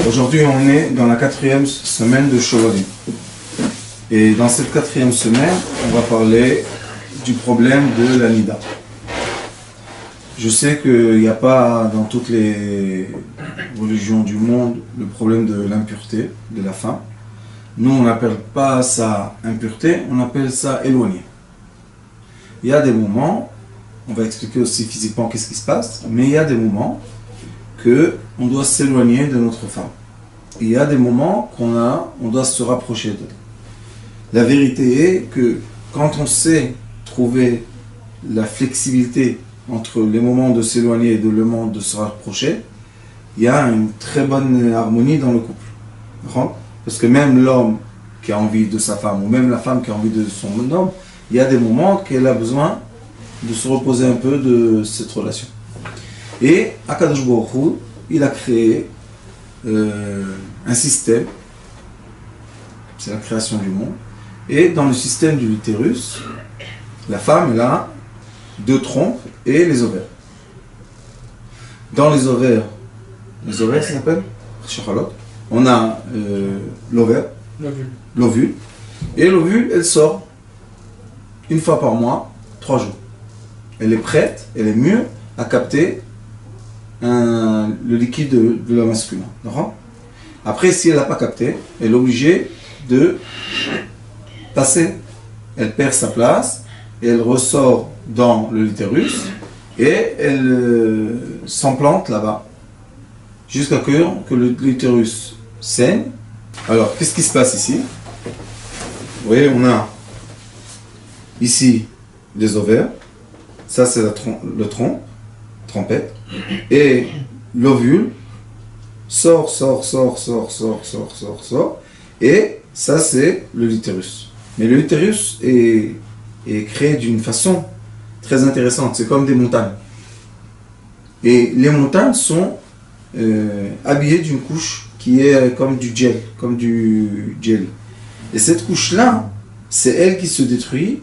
Aujourd'hui, on est dans la 4e semaine de Shovalim. Et dans cette 4e semaine, on va parler du problème de la Nida. Je sais qu'il n'y a pas dans toutes les religions du monde le problème de l'impureté de la femme. Nous, on n'appelle pas ça impureté, on appelle ça éloigné. Il y a des moments, on va expliquer aussi physiquement qu'est-ce qui se passe, mais il y a des moments qu'on doit s'éloigner de notre femme. Et il y a des moments on doit se rapprocher d'elle. La vérité est que quand on sait trouver la flexibilité entre les moments de s'éloigner et le moment de se rapprocher, il y a une très bonne harmonie dans le couple. Parce que même l'homme qui a envie de sa femme, ou même la femme qui a envie de son homme, il y a des moments qu'elle a besoin de se reposer un peu de cette relation. Et Akadosh Baruch Hu, il a créé un système, c'est la création du monde, et dans le système du utérus, la femme elle a 2 trompes et les ovaires. Dans les ovaires ça s'appelle Shachalot, on a l'ovaire, l'ovule, et l'ovule elle sort une fois par mois, 3 jours. Elle est prête, elle est mûre à capter le liquide de l'homme masculin. Après, si elle n'a pas capté, elle est obligée de passer. Elle perd sa place, et elle ressort dans l'utérus, et elle s'implante là-bas, jusqu'à que l'utérus saigne. Alors, qu'est-ce qui se passe ici? Vous voyez, on a ici les ovaires, ça c'est le trompette, et l'ovule sort, et ça c'est l'utérus. Mais l'utérus est créé d'une façon très intéressante, c'est comme des montagnes. Et les montagnes sont habillées d'une couche qui est comme du gel. Et cette couche-là, c'est elle qui se détruit,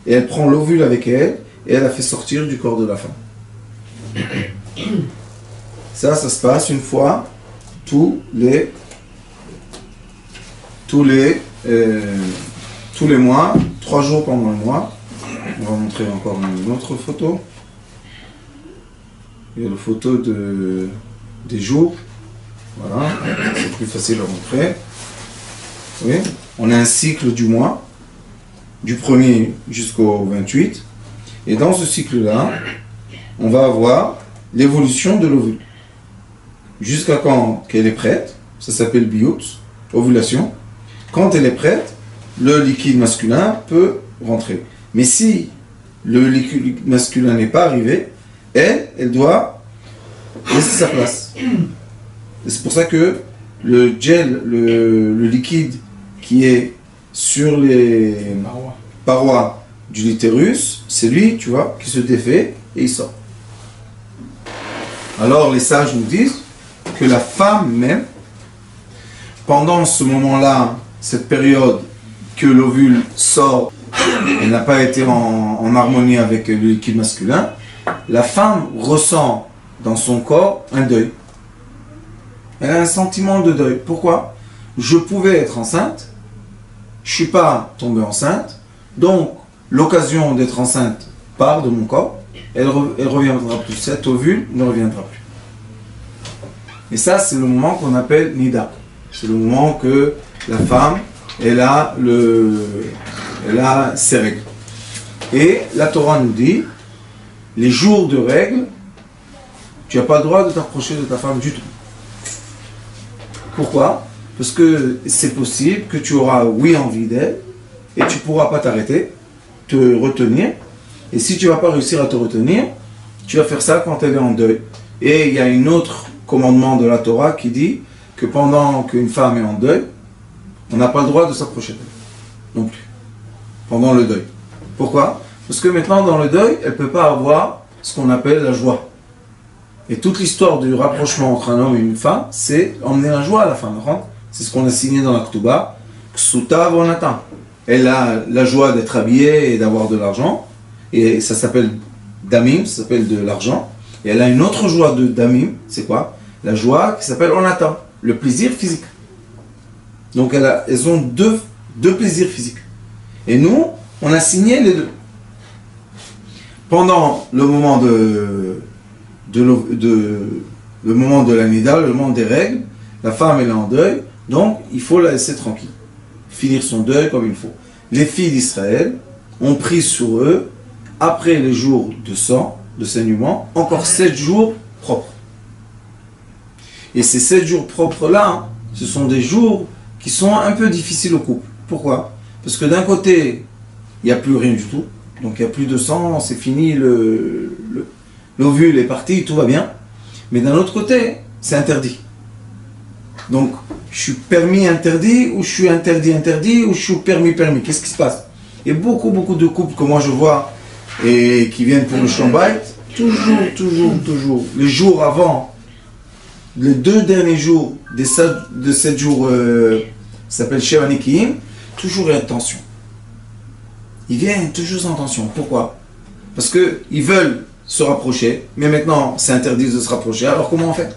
et elle prend l'ovule avec elle, et elle la fait sortir du corps de la femme. Ça se passe une fois tous les mois, 3 jours pendant le mois. On va montrer encore une autre photo. Il y a la photo des jours. Voilà, c'est plus facile à montrer. Oui. On a un cycle du mois, du 1er jusqu'au 28. Et dans ce cycle-là, on va avoir l'évolution de l'ovule. Jusqu'à quand qu'elle est prête, ça s'appelle biout, ovulation. Quand elle est prête, le liquide masculin peut rentrer. Mais si le liquide masculin n'est pas arrivé, elle doit laisser sa place. Et c'est pour ça que le gel, le liquide qui est sur les parois du utérus, c'est lui, tu vois, qui se défait et il sort. Alors les sages nous disent que la femme même, pendant ce moment-là, cette période que l'ovule sort, elle n'a pas été en harmonie avec le liquide masculin, la femme ressent dans son corps un deuil. Elle a un sentiment de deuil. Pourquoi? Je pouvais être enceinte, je ne suis pas tombée enceinte, donc l'occasion d'être enceinte part de mon corps, elle reviendra plus. Cet ovule ne reviendra plus. Et ça, c'est le moment qu'on appelle Nida. C'est le moment que la femme, elle a ses règles. Et la Torah nous dit, les jours de règles, tu n'as pas le droit de t'approcher de ta femme du tout. Pourquoi? Parce que c'est possible que tu auras, oui, envie d'elle, et tu ne pourras pas t'arrêter, te retenir. Et si tu ne vas pas réussir à te retenir, tu vas faire ça quand elle est en deuil. Et il y a un autre commandement de la Torah qui dit que pendant qu'une femme est en deuil, on n'a pas le droit de s'approcher d'elle. Non plus. Pendant le deuil. Pourquoi? Parce que maintenant, dans le deuil, elle ne peut pas avoir ce qu'on appelle la joie. Et toute l'histoire du rapprochement entre un homme et une femme, c'est emmener la joie à la femme. C'est ce qu'on a signé dans la Ktuba. Ksuta vonatan. Elle a la joie d'être habillée et d'avoir de l'argent. Et ça s'appelle damim, ça s'appelle de l'argent. Et elle a une autre joie de damim, c'est quoi? La joie qui s'appelle onatan. le plaisir physique. Donc elles ont deux plaisirs physiques. Et nous, on a signé les deux. Pendant le moment le moment de la nida, le moment des règles, la femme elle est en deuil, donc il faut la laisser tranquille. Finir son deuil comme il faut. Les filles d'Israël ont pris sur eux, après les jours de sang, de saignement, encore 7 jours propres. Et ces 7 jours propres-là, ce sont des jours qui sont un peu difficiles au couple. Pourquoi? Parce que d'un côté, il n'y a plus rien du tout. Donc il n'y a plus de sang, c'est fini, l'ovule est parti, tout va bien. Mais d'un autre côté, c'est interdit. Donc, je suis permis interdit, ou je suis interdit interdit, ou je suis permis permis. Qu'est-ce qui se passe? Il y a beaucoup de couples que moi je vois et qui viennent pour le Shambait, toujours, les jours avant, les 2 derniers jours de 7 jours, ça s'appelle Sheva Nekiim, toujours il y a tension. Ils viennent toujours en tension. Pourquoi? Parce qu'ils veulent se rapprocher, mais maintenant c'est interdit de se rapprocher. Alors comment on fait?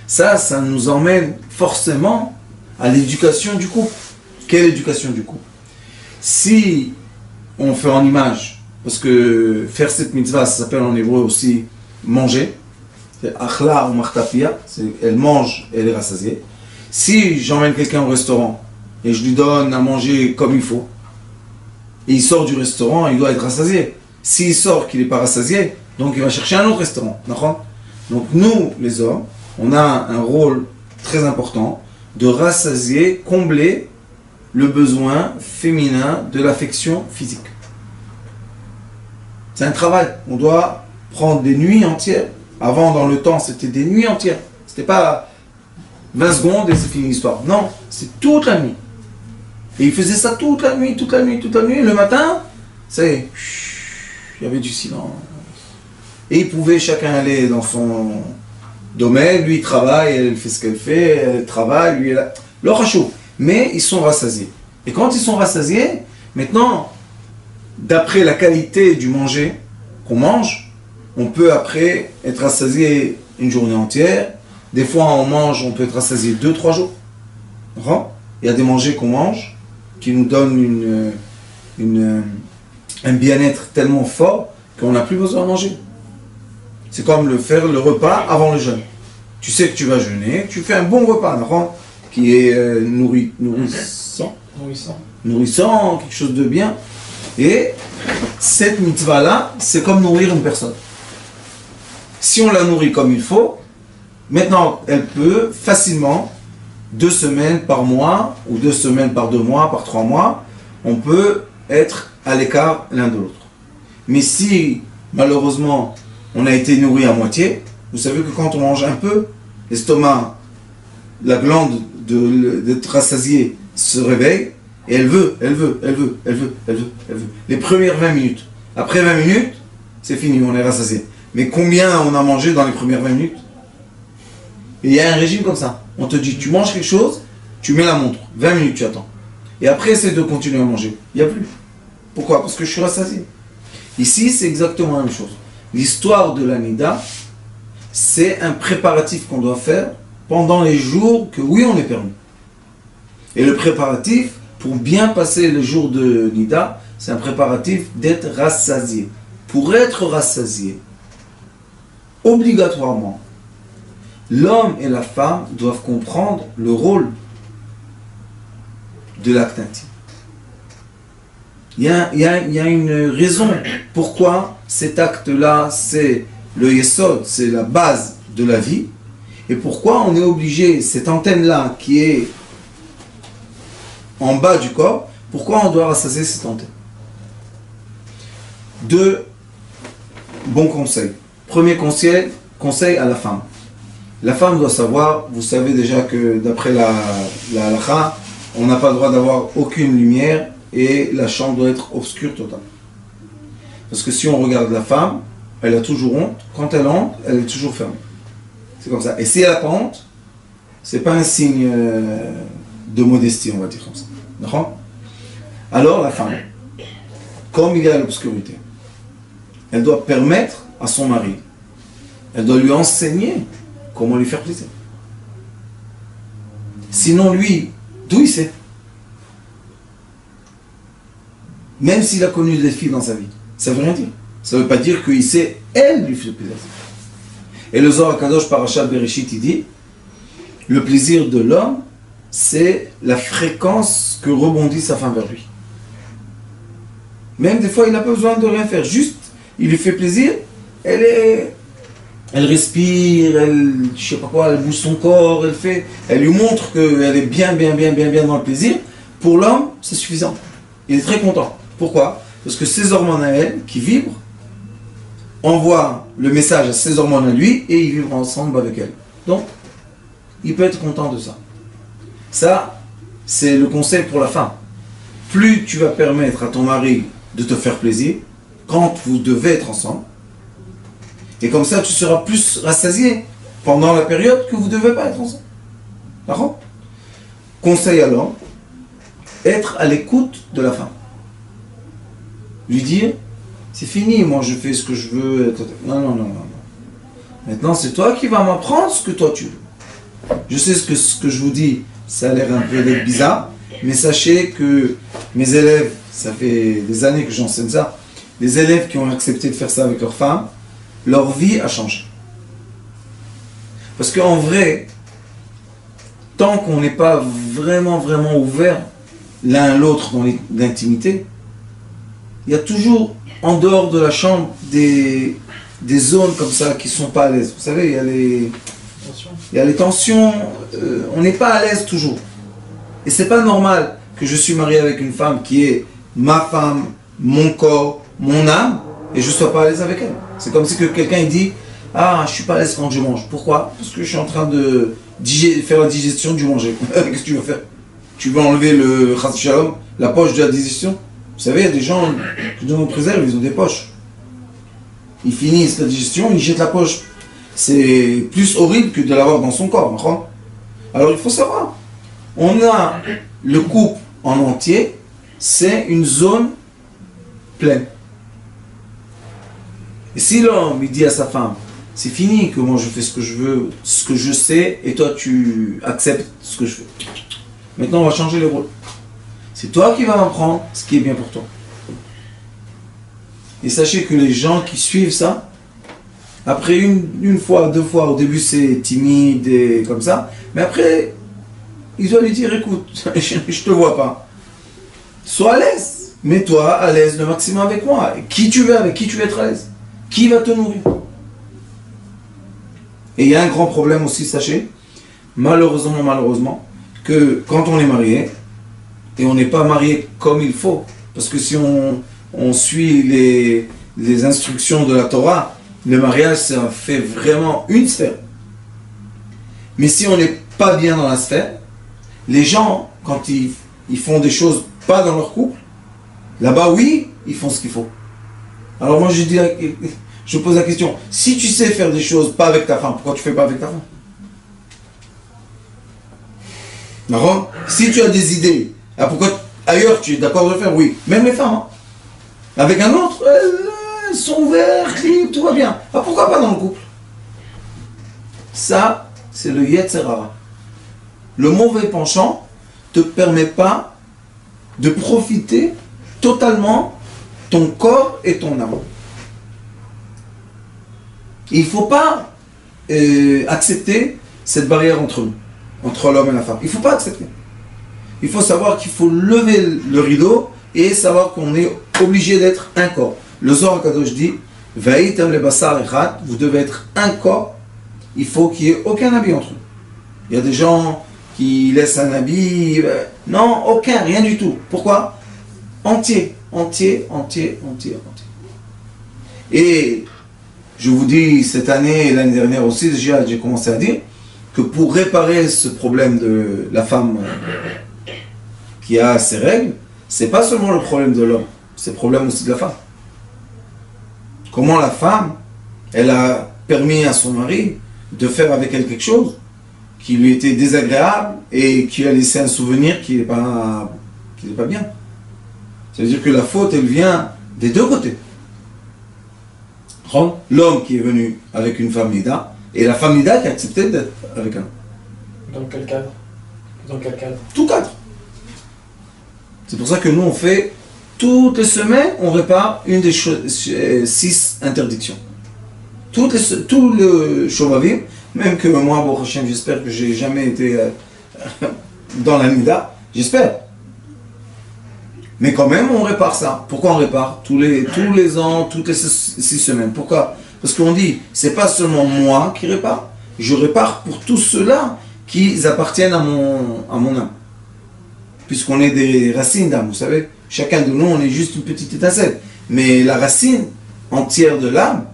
Ça nous emmène forcément à l'éducation du couple. Quelle éducation du couple? Si on fait en image, parce que faire cette mitzvah, ça s'appelle en hébreu aussi manger, c'est achla ou martapia, elle mange, elle est rassasiée. Si j'emmène quelqu'un au restaurant et je lui donne à manger comme il faut, et il sort du restaurant, il doit être rassasié. S'il sort qu'il n'est pas rassasié, donc il va chercher un autre restaurant. Donc nous, les hommes, on a un rôle très important de rassasier, combler le besoin féminin de l'affection physique. C'est un travail. On doit prendre des nuits entières. Avant, dans le temps, c'était des nuits entières. C'était pas 20 secondes et c'est fini l'histoire. Non, c'est toute la nuit. Et il faisait ça toute la nuit. Et le matin, ça y est, il y avait du silence. Et ils pouvaient chacun aller dans son domaine. Lui, il travaille, elle fait ce qu'elle fait, elle travaille, lui, elle a... Le rachou. Mais ils sont rassasiés. Et quand ils sont rassasiés, maintenant, d'après la qualité du manger qu'on mange, on peut après être rassasié une journée entière. Des fois, on peut être rassasié 2-3 jours. Il y a des mangers qu'on mange qui nous donnent un bien-être tellement fort qu'on n'a plus besoin de manger. C'est comme faire le repas avant le jeûne. Tu sais que tu vas jeûner, tu fais un bon repas, qui est nourrissant, quelque chose de bien. Et cette mitzvah-là, c'est comme nourrir une personne. Si on la nourrit comme il faut, maintenant, elle peut facilement, 2 semaines par mois, ou 2 semaines par 2 mois, par 3 mois, on peut être à l'écart l'un de l'autre. Mais si, malheureusement, on a été nourri à moitié, vous savez que quand on mange un peu, l'estomac, la glande d'être rassasiée se réveille, et elle veut. Les premières 20 minutes. Après 20 minutes, c'est fini, on est rassasié. Mais combien on a mangé dans les premières 20 minutes? Et il y a un régime comme ça. On te dit, tu manges quelque chose, tu mets la montre. 20 minutes, tu attends. Et après, essaie de continuer à manger. Il n'y a plus. Pourquoi? Parce que je suis rassasié. Ici, c'est exactement la même chose. L'histoire de la Nida, c'est un préparatif qu'on doit faire pendant les jours que, oui, on est permis. Et le préparatif, pour bien passer les jours de Nida, c'est un préparatif d'être rassasié. Pour être rassasié, obligatoirement, l'homme et la femme doivent comprendre le rôle de l'acte intime. Il y a une raison pourquoi cet acte-là, c'est le yesod, c'est la base de la vie, et pourquoi on est obligé, cette antenne-là qui est en bas du corps, pourquoi on doit rassasier cette antenne? 2 bons conseils. Premier conseil à la femme. La femme doit savoir, vous savez déjà que d'après la halakha, on n'a pas le droit d'avoir aucune lumière et la chambre doit être obscure totalement. Parce que si on regarde la femme, elle a toujours honte. Quand elle a honte, elle est toujours fermée. C'est comme ça. Et si elle n'a pas honte, c'est pas un signe de modestie, on va dire comme ça. D'accord? Alors la femme, comme il y a l'obscurité, elle doit permettre à son mari, elle doit lui enseigner comment lui faire plaisir. Sinon, lui, d'où il sait? Même s'il a connu des filles dans sa vie, ça veut rien dire. Ça ne veut pas dire qu'il sait, elle lui fait plaisir. Et le Zohar Kadosh Parashat Bereshit, il dit, le plaisir de l'homme, c'est la fréquence que rebondit sa femme vers lui. Même des fois, il n'a pas besoin de rien faire. Juste, il lui fait plaisir, elle respire, je sais pas quoi, elle bouge son corps, elle lui montre qu'elle est bien dans le plaisir. Pour l'homme, c'est suffisant. Il est très content. Pourquoi? Parce que ses hormones à elle, qui vibrent, envoient le message à ses hormones à lui, et ils vivent ensemble avec elle. Donc, il peut être content de ça. Ça, c'est le conseil pour la femme. Plus tu vas permettre à ton mari de te faire plaisir, quand vous devez être ensemble, et comme ça, tu seras plus rassasié pendant la période que vous ne devez pas être ensemble. D'accord? Conseil à l'homme, être à l'écoute de la femme. Lui dire, c'est fini, moi je fais ce que je veux. Non. Maintenant, c'est toi qui vas m'apprendre ce que toi tu veux. Je sais ce que je vous dis, ça a l'air un peu d'être bizarre, mais sachez que mes élèves, ça fait des années que j'enseigne ça, les élèves qui ont accepté de faire ça avec leur femme, leur vie a changé. Parce qu'en vrai, tant qu'on n'est pas vraiment ouvert l'un à l'autre dans l'intimité, il y a toujours en dehors de la chambre des zones comme ça qui ne sont pas à l'aise. Vous savez, il y a les tensions, on n'est pas à l'aise toujours. Et c'est pas normal que je suis marié avec une femme qui est ma femme, mon corps, mon âme, et je ne sois pas à l'aise avec elle. C'est comme si que quelqu'un dit « Ah, je ne suis pas à l'aise quand je mange. » Pourquoi? Parce que je suis en train de faire la digestion du manger. Qu'est-ce que tu veux faire? Tu veux enlever le chas shalom, la poche de la digestion? Vous savez, il y a des gens qui nous préservent, ils ont des poches. Ils finissent la digestion, ils jettent la poche. C'est plus horrible que de l'avoir dans son corps. Alors il faut savoir, on a le couple en entier, c'est une zone pleine. Et si l'homme il dit à sa femme, c'est fini que moi je fais ce que je veux, ce que je sais, et toi tu acceptes ce que je fais. Maintenant on va changer les rôles. C'est toi qui vas m'apprendre ce qui est bien pour toi. Et sachez que les gens qui suivent ça, après une fois, deux fois, au début c'est timide et comme ça, mais après, ils doivent lui dire, écoute, je te vois pas. Sois à l'aise, mets-toi à l'aise le maximum avec moi. Qui tu veux, avec qui tu veux être à l'aise? Qui va te nourrir? Et il y a un grand problème aussi, sachez, malheureusement, que quand on est marié, et on n'est pas marié comme il faut, parce que si on suit les instructions de la Torah, le mariage, ça fait vraiment une sphère. Mais si on n'est pas bien dans la sphère, les gens, quand ils font des choses pas dans leur couple, là-bas, oui, ils font ce qu'il faut. Alors moi, je pose la question, si tu sais faire des choses pas avec ta femme, pourquoi tu ne fais pas avec ta femme? D'accord? Si tu as des idées, pourquoi ailleurs tu es d'accord de le faire? Oui, même les femmes. Avec un autre, elles sont ouvertes, libres, tout va bien. Pourquoi pas dans le couple? Ça, c'est le Yetzer Hara. Le mauvais penchant ne te permet pas de profiter totalement ton corps et ton âme. Il ne faut pas accepter cette barrière entre nous, entre l'homme et la femme. Il ne faut pas accepter. Il faut savoir qu'il faut lever le rideau et savoir qu'on est obligé d'être un corps. Le Zohar Kadosh dit, Vaïtam le basar echad, vous devez être un corps, il faut qu'il n'y ait aucun habit entre eux. Il y a des gens qui laissent un habit, non, aucun, rien du tout. Pourquoi? Entier. Et je vous dis, cette année et l'année dernière aussi, déjà j'ai commencé à dire que pour réparer ce problème de la femme qui a ses règles, c'est pas seulement le problème de l'homme, c'est le problème aussi de la femme. Comment la femme, elle a permis à son mari de faire avec elle quelque chose qui lui était désagréable et qui lui a laissé un souvenir qui n'est pas bien. Ça veut dire que la faute, elle vient des deux côtés. L'homme qui est venu avec une femme nida et la femme nida qui a accepté d'être avec un. Dans quel cadre? Dans quel cadre? Tout cadre. C'est pour ça que nous, on fait, toutes les semaines, on répare une des 6 interdictions. Tout le Shovavim, même que moi, Baruch Hashem, j'espère que j'ai jamais été dans la Nida, j'espère. Mais quand même, on répare ça. Pourquoi on répare? Tous les ans, toutes les 6 semaines. Pourquoi? Parce qu'on dit, c'est pas seulement moi qui répare, je répare pour tous ceux-là qui appartiennent à mon âme. Puisqu'on est des racines d'âme, vous savez. Chacun de nous, on est juste une petite étincelle. Mais la racine entière de l'âme,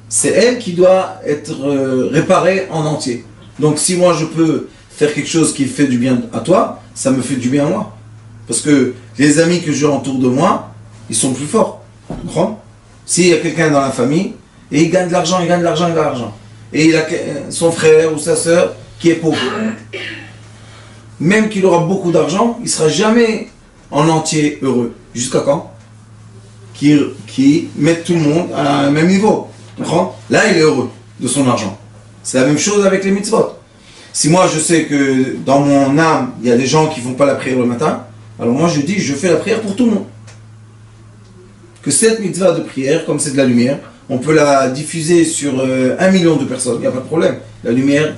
c'est elle qui doit être réparée en entier. Donc si moi je peux faire quelque chose qui fait du bien à toi, ça me fait du bien à moi. Parce que les amis que j'ai autour de moi, ils sont plus forts. Tu comprends? S'il y a quelqu'un dans la famille, et il gagne de l'argent, il gagne de l'argent, il gagne de l'argent. Et il a son frère ou sa soeur qui est pauvre. Même qu'il aura beaucoup d'argent, il ne sera jamais en entier heureux. Jusqu'à quand? Qui mette tout le monde à un même niveau. Là, il est heureux de son argent. C'est la même chose avec les mitzvot. Si moi, je sais que dans mon âme, il y a des gens qui ne font pas la prière le matin, alors moi, je dis, je fais la prière pour tout le monde. Que cette mitzvah de prière, comme c'est de la lumière, on peut la diffuser sur 1 million de personnes, il n'y a pas de problème. La lumière,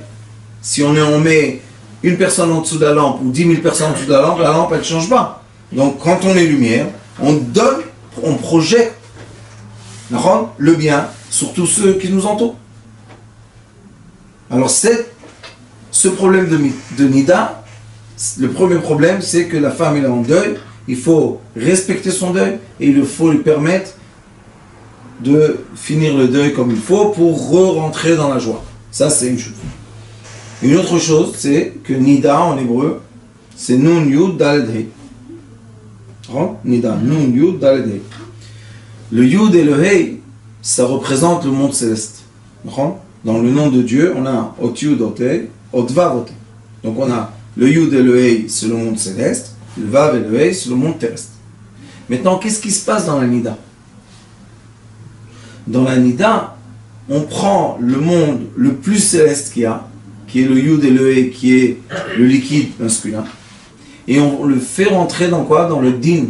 si on met une personne en dessous de la lampe ou 10 000 personnes en dessous de la lampe, elle ne change pas. Donc quand on est lumière, on donne, on projette le bien sur tous ceux qui nous entourent. Alors ce problème de Nida, le premier problème, c'est que la femme est en deuil, il faut respecter son deuil et il faut lui permettre de finir le deuil comme il faut pour re-rentrer dans la joie. Ça, c'est une chose. Une autre chose, c'est que Nida en hébreu, c'est Nun Yud Daled He. Nida, Nun Yud Daled He. Le Yud et le He, ça représente le monde céleste. Dans le nom de Dieu, on a Ot Yud Ot He, Ot Vav Ot He. Donc on a le Yud et le He, c'est le monde céleste. Le Vav et le He, c'est le monde terrestre. Maintenant, qu'est-ce qui se passe dans la Nida? Dans la Nida, on prend le monde le plus céleste qu'il y a, qui est le Yud et le He, qui est le liquide masculin, et on le fait rentrer dans quoi? Dans le Din.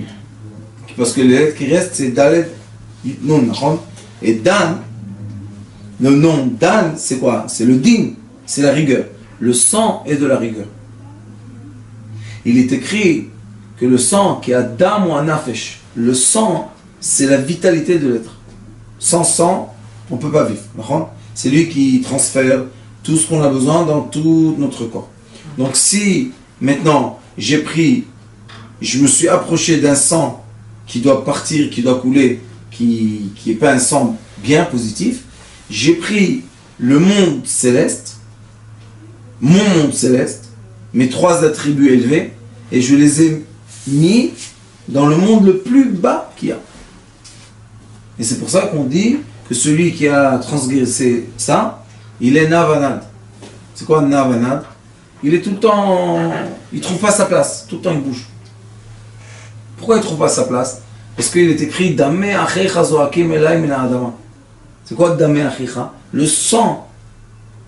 Parce que les lettres qui restent, c'est Dalet, Nun. Et Dan, le nom Dan, c'est quoi? C'est le Din, c'est la rigueur. Le sang est de la rigueur. Il est écrit que le sang qui a Dam ou Anafesh, le sang, c'est la vitalité de l'être. Sans sang, on ne peut pas vivre. C'est lui qui transfère tout ce qu'on a besoin dans tout notre corps. Donc si maintenant je me suis approché d'un sang qui doit partir, qui doit couler, qui n'est pas un sang bien positif, j'ai pris le monde céleste, mon monde céleste, mes 3 attributs élevés, et je les ai mis dans le monde le plus bas qu'il y a. Et c'est pour ça qu'on dit que celui qui a transgressé ça, il est Navanad. C'est quoi Navanad? Il est tout le temps... Il ne trouve pas sa place. Tout le temps il bouge. Pourquoi il ne trouve pas sa place? Parce qu'il est écrit Damé Achecha Zoakim Elai Mina Adama. C'est quoi Damé Achecha? Le sang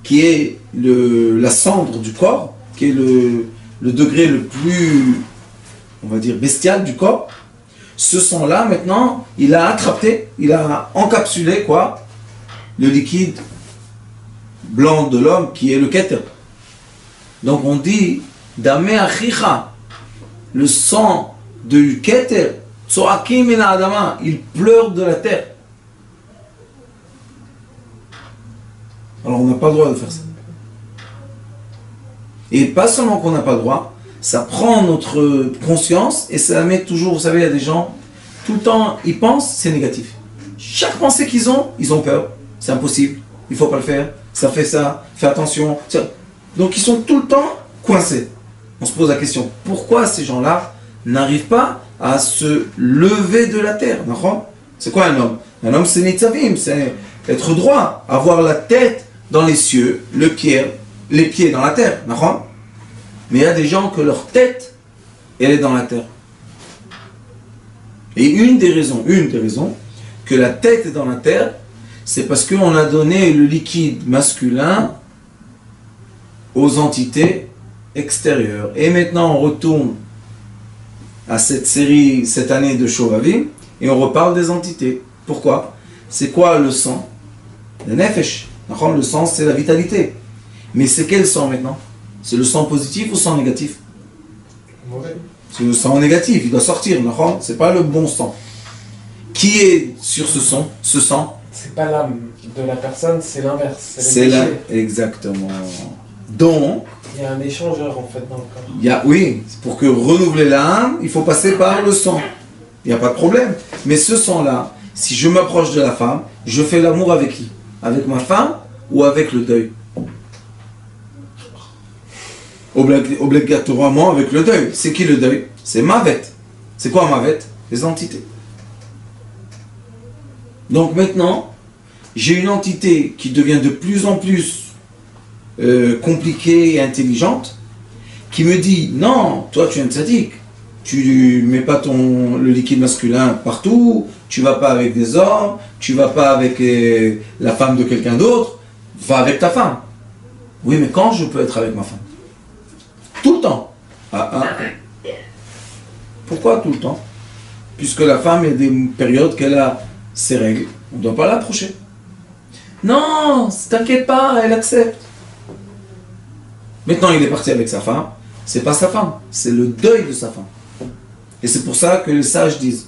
qui est la cendre du corps, qui est le degré le plus, on va dire, bestial du corps. Ce sang-là, maintenant, il a attrapé, il a encapsulé quoi? Le liquide blanc de l'homme qui est le Keter. Donc on dit Damé Achicha, le sang du Keter, Tsoakim min Adama, il pleure de la terre. Alors on n'a pas le droit de faire ça. Et pas seulement qu'on n'a pas le droit, ça prend notre conscience et ça la met toujours, vous savez, il y a des gens, tout le temps, ils pensent, c'est négatif. Chaque pensée qu'ils ont peur, c'est impossible, il ne faut pas le faire, ça fait ça, fais attention. Donc ils sont tout le temps coincés. On se pose la question, pourquoi ces gens-là n'arrivent pas à se lever de la terre? C'est quoi un homme? Un homme, c'est Nitzavim, c'est être droit, avoir la tête dans les cieux, les pieds dans la terre. Mais il y a des gens que leur tête, elle est dans la terre. Et une des raisons que la tête est dans la terre, c'est parce qu'on a donné le liquide masculin aux entités extérieur. Et maintenant, on retourne à cette série, cette année de Shovavim, et on reparle des entités. Pourquoi? C'est quoi le sang? Le nefesh. Le sang, c'est la vitalité. Mais c'est quel sang maintenant? C'est le sang positif ou le sang négatif? C'est le sang négatif, il doit sortir. C'est pas le bon sang. Qui est sur ce sang? Ce sang? C'est pas l'âme de la personne, c'est l'inverse. C'est là, exactement. Donc, il y a un échangeur en fait dans le corps. Oui, pour que renouveler l'âme, il faut passer par le sang. Il n'y a pas de problème. Mais ce sang-là, si je m'approche de la femme, je fais l'amour avec qui? Avec ma femme ou avec le deuil? Obligatoirement avec le deuil. C'est qui le deuil? C'est Mavet. C'est quoi Mavet? Les entités. Donc maintenant, j'ai une entité qui devient de plus en plus compliquée et intelligente, qui me dit, non, toi tu es un tzaddik, tu mets pas le liquide masculin partout, tu vas pas avec des hommes, tu vas pas avec la femme de quelqu'un d'autre, va avec ta femme. Oui, mais quand je peux être avec ma femme? Tout le temps. Pourquoi tout le temps? Puisque la femme, il y a des périodes qu'elle a ses règles, on ne doit pas l'approcher. Non, t'inquiète pas, elle accepte. Maintenant, il est parti avec sa femme, c'est pas sa femme, c'est le deuil de sa femme. Et c'est pour ça que les sages disent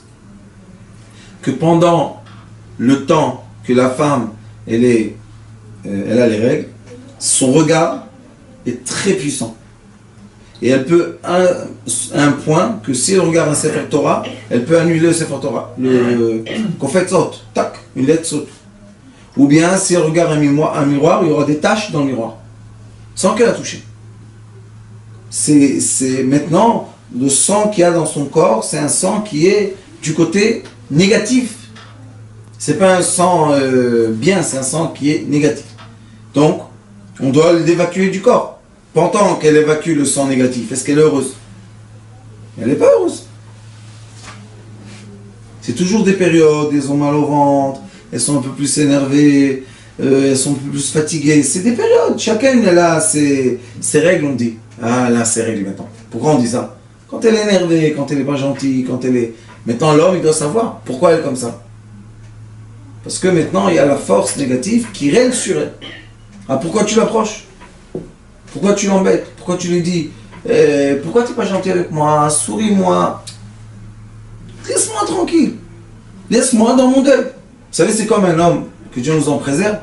que pendant le temps que la femme, elle a les règles, son regard est très puissant. Et elle peut, à un point, que si elle regarde un Sefer Torah, elle peut annuler le Sefer Torah. Qu'on fait saute, tac, une lettre saute. Ou bien, si elle regarde un miroir, il y aura des taches dans le miroir, sans qu'elle a touché. C'est maintenant, le sang qu'il y a dans son corps, c'est un sang qui est du côté négatif. C'est pas un sang bien, c'est un sang qui est négatif. Donc, on doit l'évacuer du corps. Pendant qu'elle évacue le sang négatif, est-ce qu'elle est heureuse? Elle n'est pas heureuse. C'est toujours des périodes, elles ont mal au ventre, elles sont un peu plus énervées, elles sont un peu plus fatiguées. C'est des périodes. Chacune, elle a ses règles, on dit. Ah, elle a ses règles maintenant. Pourquoi on dit ça? Quand elle est énervée, quand elle n'est pas gentille, quand elle est... Maintenant, l'homme, il doit savoir pourquoi elle est comme ça. Parce que maintenant, il y a la force négative qui règne sur elle. Ah, pourquoi tu l'approches? Pourquoi tu l'embêtes? Pourquoi tu lui dis pourquoi tu n'es pas gentil avec moi? Souris-moi. Laisse-moi tranquille. Laisse-moi dans mon deuil. Vous savez, c'est comme un homme, que Dieu nous en préserve,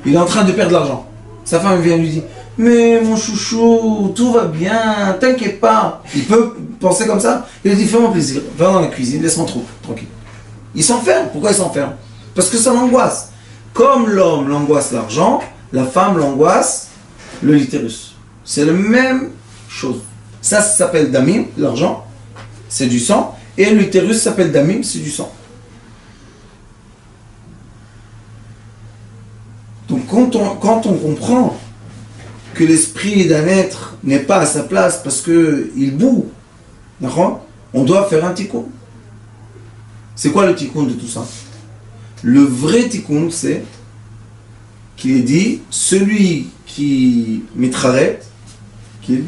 il est en train de perdre l'argent. Sa femme vient lui dire, mais mon chouchou, tout va bien, t'inquiète pas. Il peut penser comme ça. Il lui dit, fais-moi plaisir, va dans la cuisine, laisse-moi tranquille. Il s'enferme. Pourquoi il s'enferme? Parce que ça l'angoisse. Comme l'homme l'angoisse l'argent, la femme l'angoisse le litérus. C'est la même chose. Ça s'appelle damim, l'argent, c'est du sang, et l'utérus s'appelle damim, c'est du sang. Donc quand on comprend que l'esprit d'un être n'est pas à sa place parce qu'il boue, on doit faire un tikkun. C'est quoi le tikkun de tout ça? Le vrai tikkun, c'est qu'il est dit, celui qui mitraret, qui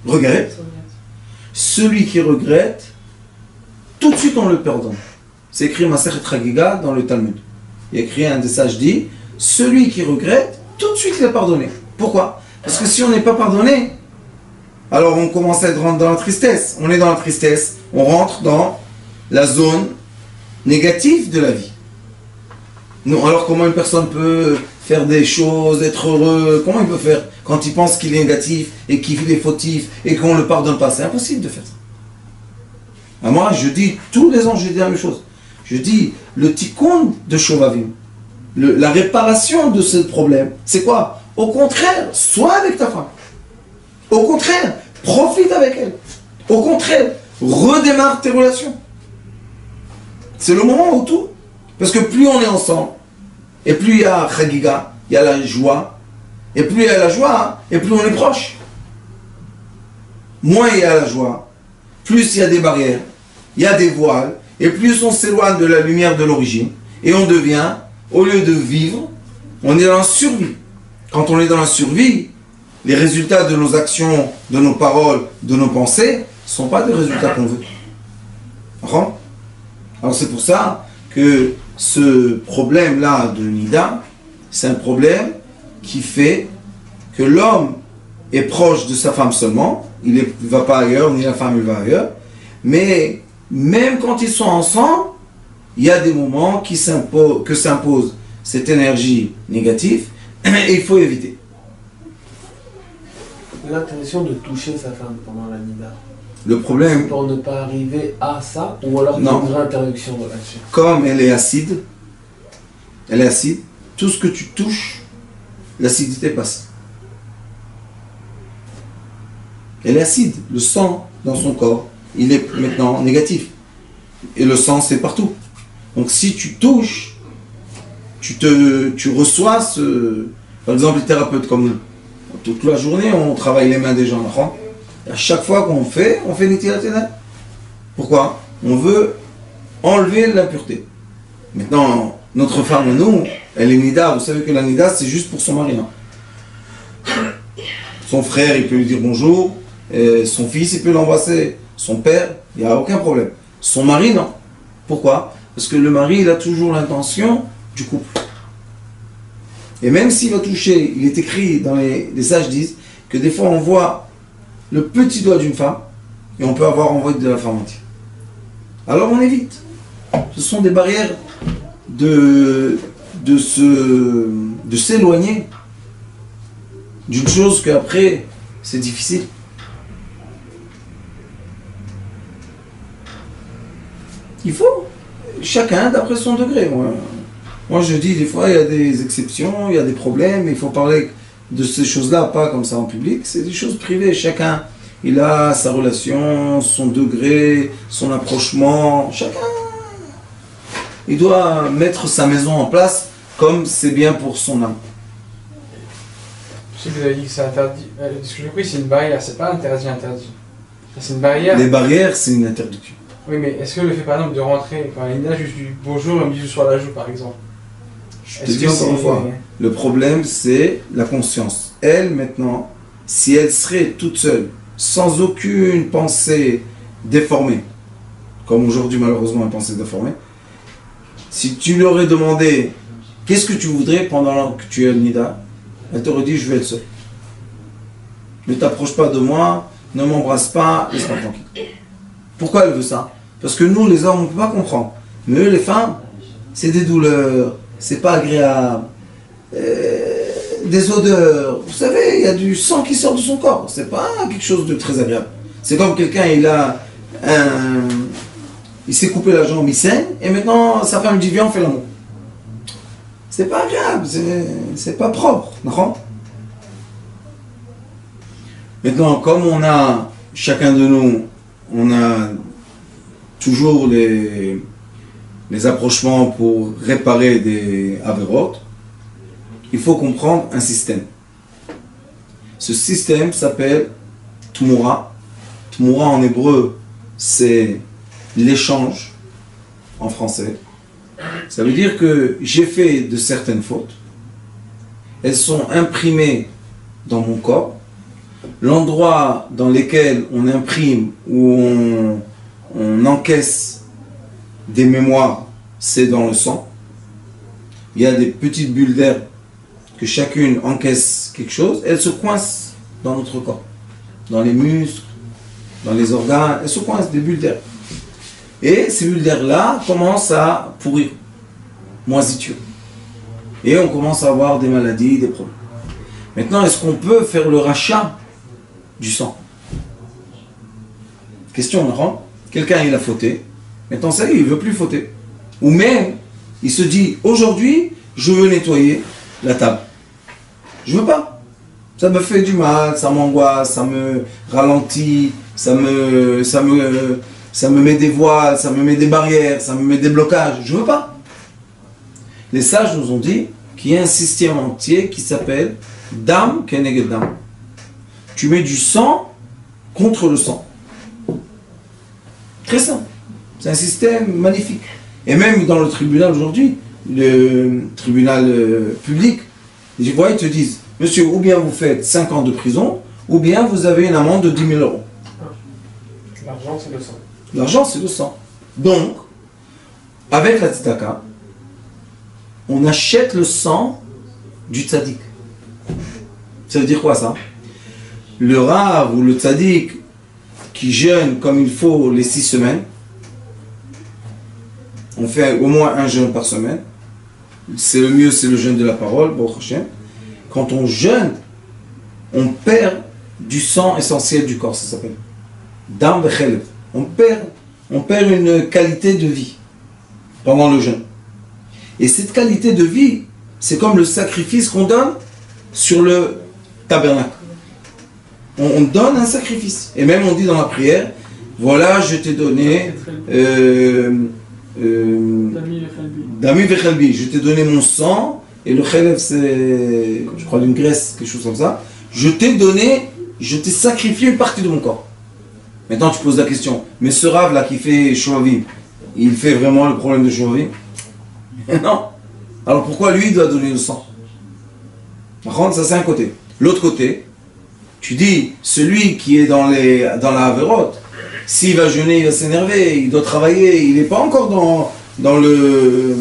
regrette, celui qui regrette, tout de suite on le pardonne. C'est écrit Masechet Chagiga dans le Talmud. Il y a écrit, un des sages dit, celui qui regrette, tout de suite il est pardonné. Pourquoi? Parce que si on n'est pas pardonné, alors on commence à être dans la tristesse. On est dans la tristesse, on rentre dans la zone négative de la vie. Non, alors comment une personne peut faire des choses, être heureux? Comment il peut faire quand il pense qu'il est négatif et qu'il est fautif et qu'on ne le pardonne pas? C'est impossible de faire ça. Moi, je dis, tous les ans, je dis la même chose. Je dis, le tikkun de Shovavim, la réparation de ce problème, c'est quoi? Au contraire, sois avec ta femme. Au contraire, profite avec elle. Au contraire, redémarre tes relations. C'est le moment où tout. Parce que plus on est ensemble, et plus il y a chagiga, il y a la joie, et plus il y a la joie, et plus on est proche. Moins il y a la joie, plus il y a des barrières, il y a des voiles, et plus on s'éloigne de la lumière de l'origine, et on devient, au lieu de vivre, on est dans la survie. Quand on est dans la survie, les résultats de nos actions, de nos paroles, de nos pensées, ne sont pas des résultats qu'on veut. Alors c'est pour ça que ce problème-là de Nida, c'est un problème qui fait que l'homme est proche de sa femme seulement, il ne va pas ailleurs, ni la femme ne va ailleurs, mais même quand ils sont ensemble, il y a des moments que s'impose cette énergie négative et il faut éviter. L'intention de toucher sa femme pendant la nida. Le problème, pour ne pas arriver à ça, ou alors une vraie interruption là-dessus. Comme elle est acide, tout ce que tu touches, l'acidité passe. Elle est acide, le sang dans son corps, il est maintenant négatif. Et le sang, c'est partout. Donc si tu touches, tu reçois ce... Par exemple, les thérapeutes comme nous. Toute la journée, on travaille les mains des gens. À chaque fois qu'on fait Nitilat Yadayim. Pourquoi? On veut enlever l'impureté. Maintenant, notre femme, nous, elle est Nida. Vous savez que la Nida, c'est juste pour son mari. Non? Son frère, il peut lui dire bonjour. Son fils, il peut l'embrasser. Son père, il n'y a aucun problème. Son mari, non. Pourquoi? Parce que le mari, il a toujours l'intention du couple. Et même s'il va toucher, il est écrit dans les sages disent que des fois on voit le petit doigt d'une femme et on peut avoir envie de la femme entière. Alors on évite. Ce sont des barrières de s'éloigner d'une chose qu'après c'est difficile. Il faut chacun d'après son degré. Moi je dis des fois il y a des exceptions, il y a des problèmes, il faut parler de ces choses-là, pas comme ça en public, c'est des choses privées. Chacun il a sa relation, son degré, son approchement, chacun il doit mettre sa maison en place comme c'est bien pour son âme. Je sais que vous avez dit que c'est interdit. Ce que j'ai compris, c'est une barrière, c'est pas interdit. C'est une barrière. Les barrières, c'est une interdiction. Oui, mais est-ce que le fait par exemple de rentrer, quand il y a juste du bonjour, un bisou sur la joue par exemple? Je te dis encore une fois, le problème c'est la conscience. Elle maintenant, si elle serait toute seule, sans aucune pensée déformée, comme aujourd'hui malheureusement une pensée déformée, si tu lui aurais demandé qu'est-ce que tu voudrais pendant que tu es le Nida, elle t'aurait dit je vais être seule. Ne t'approche pas de moi, ne m'embrasse pas, laisse-moi tranquille. Pourquoi elle veut ça? Parce que nous les hommes on ne peut pas comprendre. Mais eux les femmes, c'est des douleurs, c'est pas agréable, des odeurs. Vous savez, il y a du sang qui sort de son corps. C'est pas quelque chose de très agréable. C'est comme quelqu'un, il s'est coupé la jambe, il saigne, et maintenant sa femme dit viens on fait l'amour. C'est pas agréable, c'est pas propre, non? Maintenant, comme on a, chacun de nous, on a toujours les approchements pour réparer des avérotes, il faut comprendre un système. Ce système s'appelle Tmura. Tmura en hébreu, c'est l'échange en français. Ça veut dire que j'ai fait de certaines fautes. Elles sont imprimées dans mon corps. L'endroit dans lequel on imprime ou on encaisse des mémoires, c'est dans le sang. Il y a des petites bulles d'air que chacune encaisse quelque chose. Elles se coincent dans notre corps, dans les muscles, dans les organes. Elles se coincent, des bulles d'air. Et ces bulles d'air-là commencent à pourrir, moisiture. Et on commence à avoir des maladies, des problèmes. Maintenant, est-ce qu'on peut faire le rachat du sang? Question, non? Quelqu'un, il a fauté. Maintenant, ça y est, il ne veut plus fauter. Ou même, il se dit, aujourd'hui, je veux nettoyer la table. Je ne veux pas. Ça me fait du mal, ça m'angoisse, ça me ralentit, ça me met des voiles, ça me met des barrières, ça me met des blocages. Je ne veux pas. Les sages nous ont dit qu'il y a un système entier qui s'appelle Dam Keneged Dam. Tu mets du sang contre le sang. Très simple. C'est un système magnifique. Et même dans le tribunal aujourd'hui, le tribunal public, ils te disent, monsieur, ou bien vous faites 5 ans de prison, ou bien vous avez une amende de 10 000 euros. L'argent, c'est le sang. L'argent, c'est le sang. Donc, avec la tzedaka, on achète le sang du tzaddik. Ça veut dire quoi ça? Le rav ou le tzaddik qui jeûne comme il faut les 6 semaines, on fait au moins un jeûne par semaine. C'est le mieux, c'est le jeûne de la parole, Baruch Hashem. Quand on jeûne, on perd du sang essentiel du corps, ça s'appelle Dam vechelev. On perd une qualité de vie pendant le jeûne. Et cette qualité de vie, c'est comme le sacrifice qu'on donne sur le tabernacle. On donne un sacrifice. Et même on dit dans la prière, voilà, je t'ai donné Dami vechelbi, je t'ai donné mon sang, et le chelev c'est, je crois, d'une graisse, quelque chose comme ça. Je t'ai sacrifié une partie de mon corps. Maintenant tu poses la question, mais ce rave là qui fait Shovavim, il fait vraiment le problème de Shovavim? Non. Alors pourquoi lui il doit donner le sang? Par contre, ça c'est un côté. L'autre côté, tu dis, celui qui est dans la Averot, s'il va jeûner, il va s'énerver, il doit travailler, il n'est pas encore dans le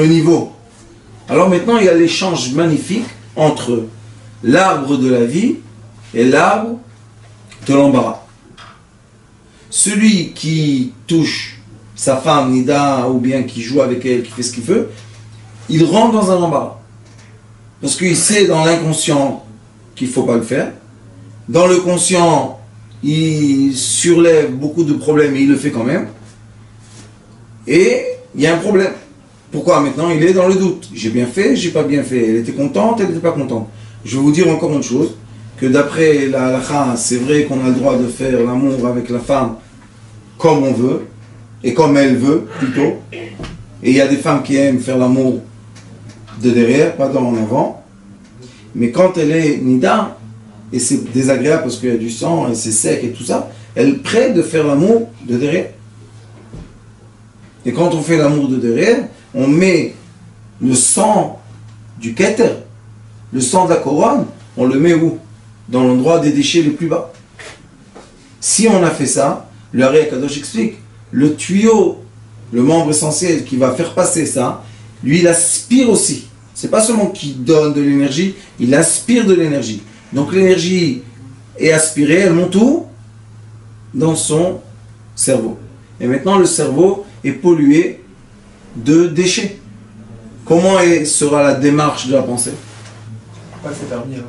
niveau. Alors maintenant, il y a l'échange magnifique entre l'arbre de la vie et l'arbre de l'embarras. Celui qui touche sa femme, Nida, ou bien qui joue avec elle, qui fait ce qu'il veut, il rentre dans un embarras. Parce qu'il sait dans l'inconscient qu'il ne faut pas le faire. Dans le conscient, il surlève beaucoup de problèmes et il le fait quand même. Et il y a un problème. Pourquoi maintenant il est dans le doute? J'ai bien fait, j'ai pas bien fait. Elle était contente, elle n'était pas contente. Je vais vous dire encore une chose, que d'après la halakha, c'est vrai qu'on a le droit de faire l'amour avec la femme comme on veut, et comme elle veut plutôt. Et il y a des femmes qui aiment faire l'amour de derrière, pas en avant. Mais quand elle est nida, et c'est désagréable parce qu'il y a du sang et c'est sec et tout ça, elle prête de faire l'amour de derrière. Et quand on fait l'amour de derrière, on met le sang du keter, le sang de la couronne, on le met où? Dans l'endroit des déchets les plus bas. Si on a fait ça, le Ari Akadosh explique, le tuyau, le membre essentiel qui va faire passer ça, lui il aspire aussi. C'est pas seulement qu'il donne de l'énergie, il aspire de l'énergie. Donc l'énergie est aspirée, elle monte où? Dans son cerveau. Et maintenant le cerveau est pollué de déchets. Comment sera la démarche de la pensée? Pourquoi c'est permis alors?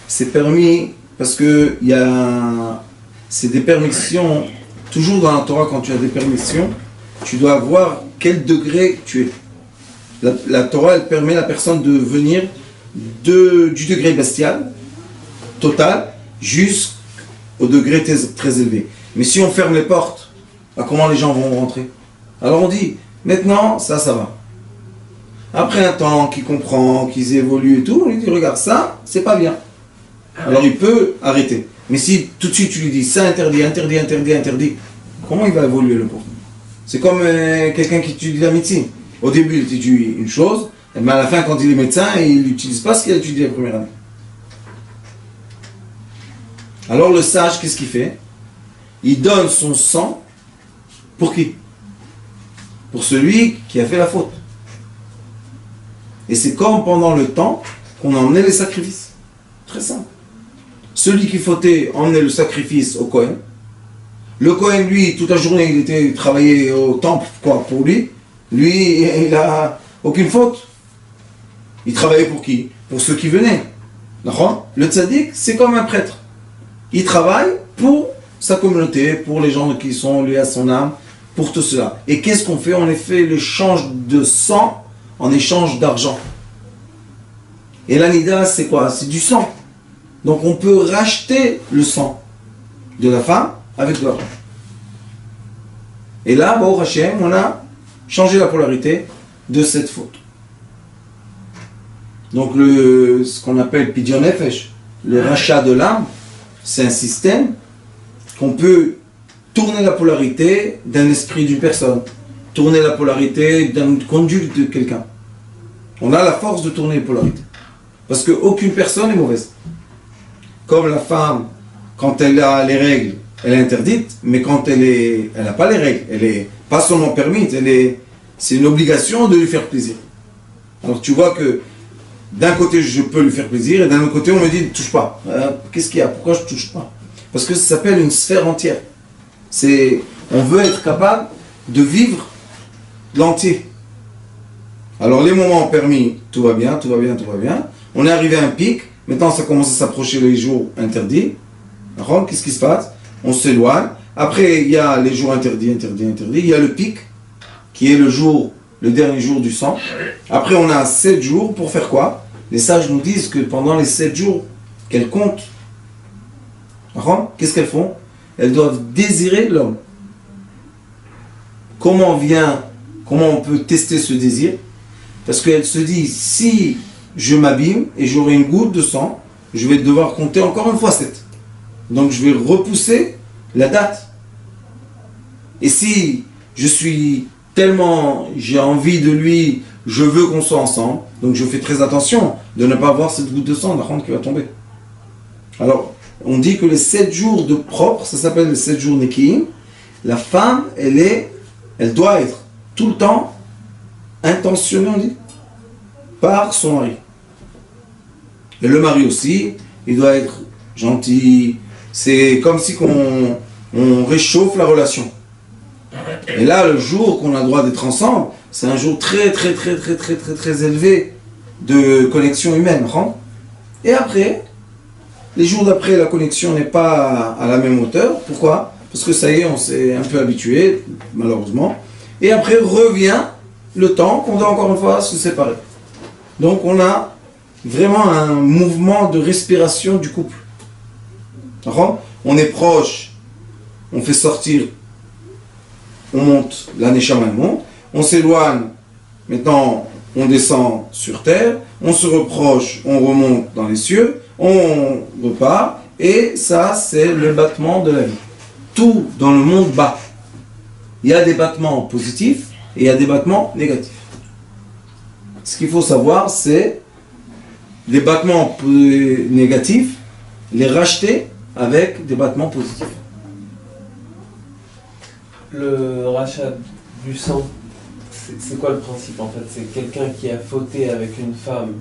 C'est permis parce que c'est des permissions. Toujours dans la Torah, quand tu as des permissions, tu dois voir quel degré tu es. La Torah, elle permet à la personne de venir du degré bestial, total, jusqu'au degré très élevé. Mais si on ferme les portes, comment les gens vont rentrer? Alors on dit, maintenant, ça va. Après un temps qu'il comprend, qu'ils évoluent et tout, on lui dit, regarde, ça, c'est pas bien. Alors il peut arrêter. Mais si tout de suite tu lui dis, ça interdit, comment il va évoluer le pauvre? C'est comme quelqu'un qui étudie la médecine. Au début, il étudie une chose, mais à la fin, quand il est médecin, il n'utilise pas ce qu'il a étudié la première année. Alors le sage, qu'est-ce qu'il fait? Il donne son sang pour qui? Pour celui qui a fait la faute. Et c'est comme pendant le temps qu'on emmenait les sacrifices. Très simple. Celui qui fautait emmenait le sacrifice au Kohen. Le Kohen, lui, toute la journée, il était travaillé au temple, quoi, pour lui. Lui, il n'a aucune faute. Il travaillait pour qui? Pour ceux qui venaient. Le tzaddik, c'est comme un prêtre. Il travaille pour sa communauté, pour les gens qui sont liés à son âme, pour tout cela. Et qu'est-ce qu'on fait? On fait l'échange de sang en échange d'argent. Et l'anida, c'est quoi? C'est du sang. Donc on peut racheter le sang de la femme avec de l'argent. Et là, Baruch Hashem, on a changé la polarité de cette faute. Donc ce qu'on appelle Pidyon Nefesh, le rachat de l'âme, c'est un système qu'on peut tourner la polarité d'un esprit d'une personne, tourner la polarité d'une conduite de quelqu'un. On a la force de tourner les polarités. Parce qu'aucune personne n'est mauvaise. Comme la femme, quand elle a les règles, elle est interdite, mais quand elle n'a pas les règles, elle est pas seulement permise, c'est une obligation de lui faire plaisir. Alors tu vois que d'un côté je peux lui faire plaisir, et d'un autre côté on me dit ne touche pas. Qu'est-ce qu'il y a? Pourquoi je ne touche pas? Parce que ça s'appelle une sphère entière. On veut être capable de vivre l'entier. Alors les moments permis, tout va bien, tout va bien, tout va bien. On est arrivé à un pic, maintenant ça commence à s'approcher les jours interdits. Alors qu'est-ce qui se passe? On s'éloigne. Après il y a les jours interdits, interdits, interdits. Il y a le pic, qui est le dernier jour du sang. Après on a 7 jours pour faire quoi? Les sages nous disent que pendant les 7 jours qu'elles comptent, qu'est-ce qu'elles font? Elles doivent désirer l'homme. Comment on peut tester ce désir? Parce qu'elle se dit, si je m'abîme et j'aurai une goutte de sang, je vais devoir compter encore une fois 7. Donc je vais repousser la date. Et si je suis tellement, j'ai envie de lui, je veux qu'on soit ensemble, donc je fais très attention de ne pas avoir cette goutte de sang qui va tomber. Alors, on dit que les 7 jours de propre, ça s'appelle les 7 jours Nekiim. La femme, elle doit être tout le temps intentionnée, on dit, par son mari. Et le mari aussi, il doit être gentil. C'est comme si on réchauffe la relation. Et là, le jour qu'on a le droit d'être ensemble, c'est un jour très, très, très, très, très, très, très élevé de connexion humaine. Et après, les jours d'après, la connexion n'est pas à la même hauteur. Pourquoi? Parce que ça y est, on s'est un peu habitué, malheureusement. Et après, revient le temps qu'on doit encore une fois se séparer. Donc, on a vraiment un mouvement de respiration du couple. On est proche, on fait sortir, on monte, la neshama monte, on s'éloigne, maintenant on descend sur terre, on se reproche, on remonte dans les cieux, on repart, et ça c'est le battement de la vie. Tout dans le monde bat. Il y a des battements positifs et il y a des battements négatifs. Ce qu'il faut savoir, c'est les battements négatifs, les racheter avec des battements positifs. Le rachat du sang, c'est quoi le principe en fait? C'est quelqu'un qui a fauté avec une femme.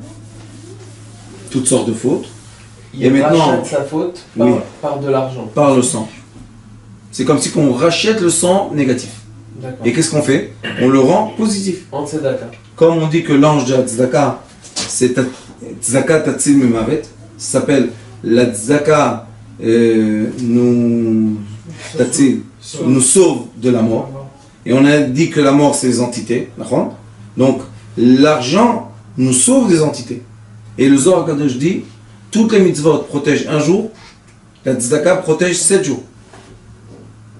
Toutes sortes de fautes. Il rachète sa faute par de l'argent. Par le sang. C'est comme si on rachète le sang négatif. Et qu'est-ce qu'on fait? On le rend positif. En tzedaka. Comme on dit que l'ange de la tzedaka, c'est tzedaka tatzil memavet, ça s'appelle la tzedaka nous sauve de la mort. Et on a dit que la mort c'est les entités. Donc l'argent nous sauve des entités. Et le Zohar Kadosh dit, toutes les mitzvot protègent un jour, la tzedaka protège 7 jours.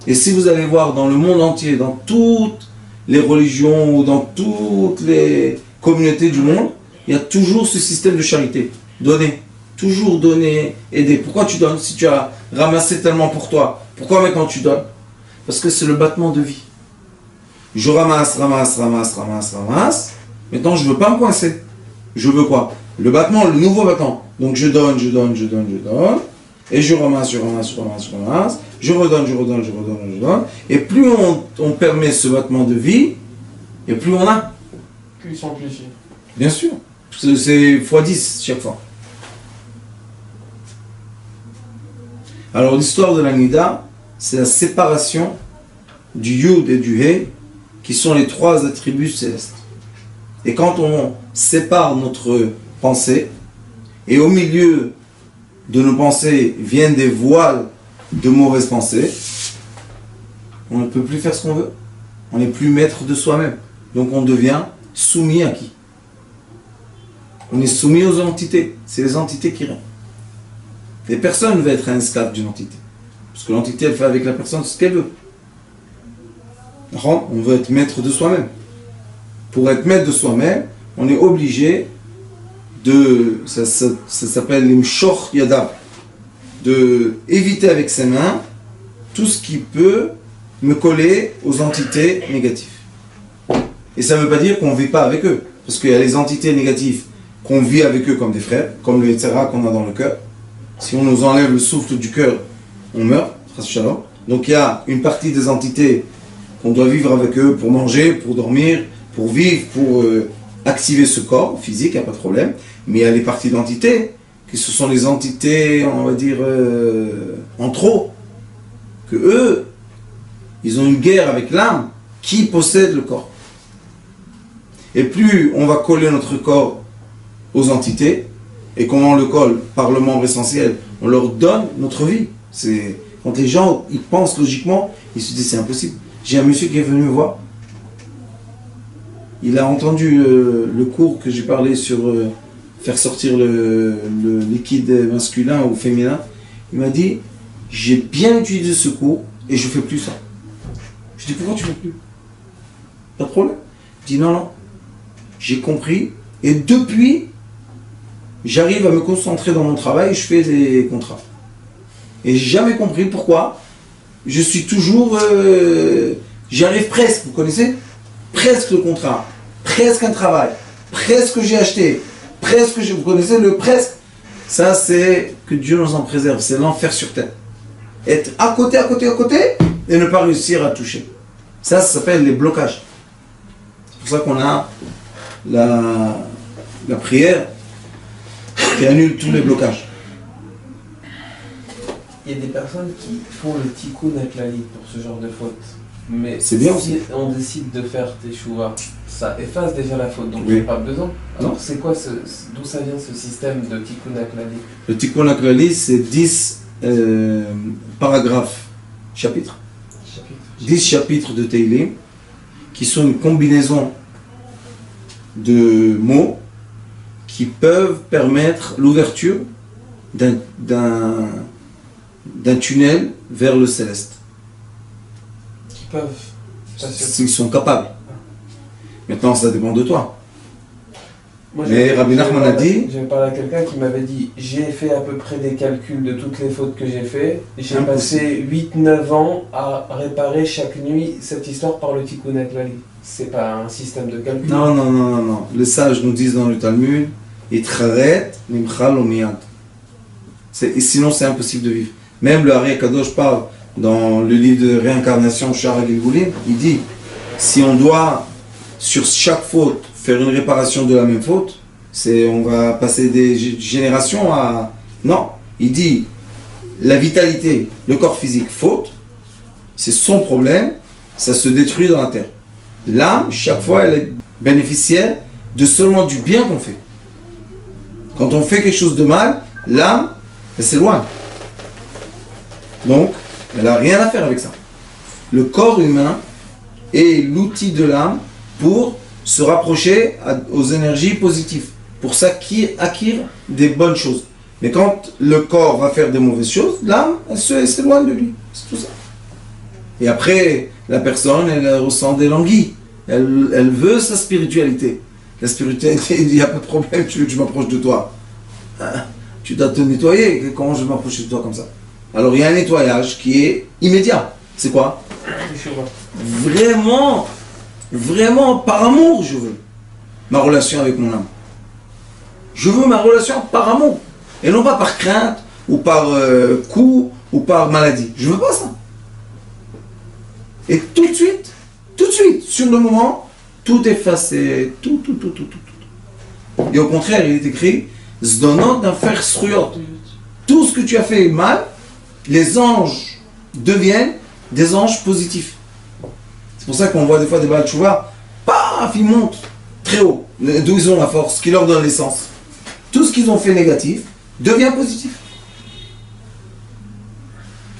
Et si vous allez voir dans le monde entier, dans toutes les religions ou dans toutes les communautés du monde, il y a toujours ce système de charité. Donner. Toujours donner, aider. Pourquoi tu donnes si tu as ramassé tellement pour toi? Pourquoi maintenant tu donnes? Parce que c'est le battement de vie. Je ramasse, ramasse, ramasse, ramasse, ramasse. Maintenant je ne veux pas me coincer. Je veux quoi? Le battement, le nouveau battement. Donc je donne, je donne, je donne, je donne. Et je ramasse, je ramasse, je ramasse, je ramasse. Je redonne, je redonne, je redonne, je redonne. Et plus on permet ce battement de vie, et plus on a. Plus ils s'amplifient. Bien sûr. C'est x10 chaque fois. Alors l'histoire de la Nida, c'est la séparation du Yud et du He, qui sont les 3 attributs célestes. Et quand on sépare notre pensée, et au milieu de nos pensées viennent des voiles de mauvaises pensées, on ne peut plus faire ce qu'on veut. On n'est plus maître de soi-même. Donc on devient soumis à qui? On est soumis aux entités. C'est les entités qui règnent. Et personne ne veut être un esclave d'une entité. Parce que l'entité, elle fait avec la personne ce qu'elle veut. On veut être maître de soi-même. Pour être maître de soi-même, on est obligé de... Ça s'appelle l'imshor yadav. De éviter avec ses mains tout ce qui peut me coller aux entités négatives. Et ça ne veut pas dire qu'on ne vit pas avec eux. Parce qu'il y a les entités négatives qu'on vit avec eux comme des frères, comme le Yetzirah qu'on a dans le cœur. Si on nous enlève le souffle du cœur, on meurt. Donc il y a une partie des entités qu'on doit vivre avec eux pour manger, pour dormir, pour vivre, pour activer ce corps physique, il n'y a pas de problème. Mais il y a les parties d'entités, qui ce sont les entités, on va dire, en trop. Que eux, ils ont une guerre avec l'âme qui possède le corps. Et plus on va coller notre corps aux entités, et comment on le colle par le membre essentiel, on leur donne notre vie. C'est quand les gens ils pensent logiquement, ils se disent c'est impossible. J'ai un monsieur qui est venu me voir. Il a entendu le cours que j'ai parlé sur faire sortir le liquide masculin ou féminin. Il m'a dit j'ai bien utilisé ce cours et je ne fais plus ça. Je dis pourquoi tu ne fais plus? Pas de problème. Il dit non, j'ai compris et depuis j'arrive à me concentrer dans mon travail et je fais des contrats. Et j'ai jamais compris pourquoi. Je suis toujours... j'y arrive presque, vous connaissez? Presque le contrat, presque un travail, presque j'ai acheté, presque vous connaissez le presque? Ça c'est que Dieu nous en préserve, c'est l'enfer sur terre. Être à côté et ne pas réussir à toucher. Ça s'appelle les blocages. C'est pour ça qu'on a la prière qui annule tous les blocages. Il y a des personnes qui font le tikkun haklali pour ce genre de faute. Mais c'est bien si aussi. On décide de faire teshuva, ça efface déjà la faute, donc oui. il n'y a pas besoin. Alors non. C'est quoi d'où ça vient ce système de tikkun haklali? Le tikkun haklali, c'est 10 paragraphes, chapitres. 10 chapitres de Teilim qui sont une combinaison de mots qui peuvent permettre l'ouverture d'un tunnel vers le céleste. Qui peuvent. Ils sont capables. Maintenant, ça dépend de toi. Moi, mais Rabbi Nachman a dit... J'ai parlé à quelqu'un qui m'avait dit j'ai fait à peu près des calculs de toutes les fautes que j'ai fait. J'ai passé 8-9 ans à réparer chaque nuit cette histoire par le tikkun haklali. C'est pas un système de calcul. Non. Les sages nous disent dans le Talmud Itcharet nimchal omiyad. Sinon, c'est impossible de vivre. Même le Ari Kadosh parle dans le livre de réincarnation Shara Gilgulim, il dit si on doit sur chaque faute faire une réparation de la même faute, on va passer des générations à... Non, il dit la vitalité, le corps physique, faute, c'est son problème, ça se détruit dans la terre. L'âme, chaque fois, elle est bénéficiaire de seulement du bien qu'on fait. Quand on fait quelque chose de mal, l'âme, elle s'éloigne. Donc, elle n'a rien à faire avec ça. Le corps humain est l'outil de l'âme pour se rapprocher aux énergies positives, pour s'acquérir des bonnes choses. Mais quand le corps va faire des mauvaises choses, l'âme, elle s'éloigne de lui. C'est tout ça. Et après, la personne, elle ressent des languies. Elle veut sa spiritualité. La spiritualité, il n'y a pas de problème, tu veux que je m'approche de toi. Tu dois te nettoyer. Comment je vais m'approcher de toi comme ça? Alors il y a un nettoyage qui est immédiat. C'est quoi? Vraiment, par amour, je veux ma relation avec mon âme. Je veux ma relation par amour. Et non pas par crainte, ou par coup, ou par maladie. Je veux pas ça. Et tout de suite, sur le moment, tout effacé, tout. Et au contraire, il est écrit, Zdonot d'un fer sruyot. Tout ce que tu as fait mal, les anges deviennent des anges positifs. C'est pour ça qu'on voit des fois des Baal Tshuva, paf, ils montent très haut, d'où ils ont la force, qui leur donne l'essence. Tout ce qu'ils ont fait négatif devient positif.